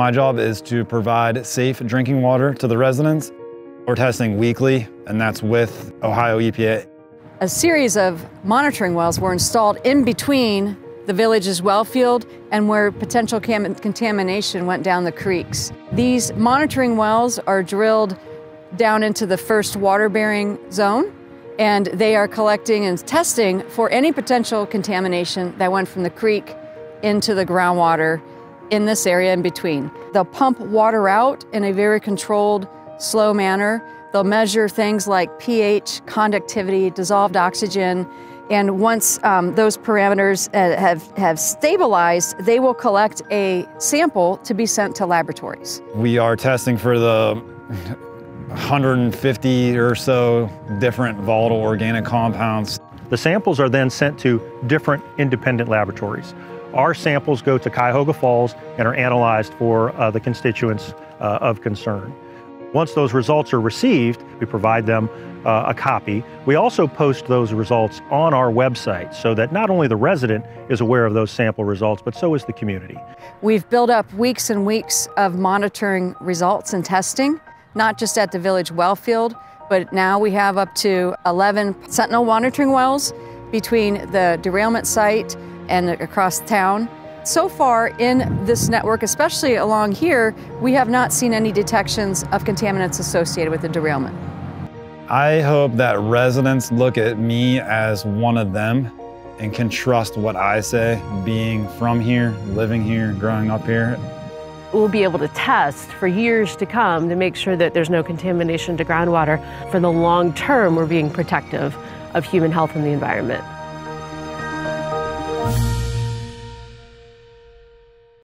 My job is to provide safe drinking water to the residents. We're testing weekly, and that's with Ohio EPA. A series of monitoring wells were installed in between the village's well field and where potential contamination went down the creeks. These monitoring wells are drilled down into the first water-bearing zone, and they are collecting and testing for any potential contamination that went from the creek into the groundwater in this area in between. They'll pump water out in a very controlled, slow manner. They'll measure things like pH, conductivity, dissolved oxygen, and once those parameters have stabilized, they will collect a sample to be sent to laboratories. We are testing for the 150 or so different volatile organic compounds. The samples are then sent to different independent laboratories. Our samples go to Cuyahoga Falls and are analyzed for the constituents of concern. Once those results are received, we provide them a copy. We also post those results on our website so that not only the resident is aware of those sample results, but so is the community. We've built up weeks and weeks of monitoring results and testing, not just at the village well field, but now we have up to 11 Sentinel monitoring wells between the derailment site and across town. So far in this network, especially along here, we have not seen any detections of contaminants associated with the derailment. I hope that residents look at me as one of them and can trust what I say, being from here, living here, growing up here. We'll be able to test for years to come to make sure that there's no contamination to groundwater. For the long term, we're being protective of human health and the environment.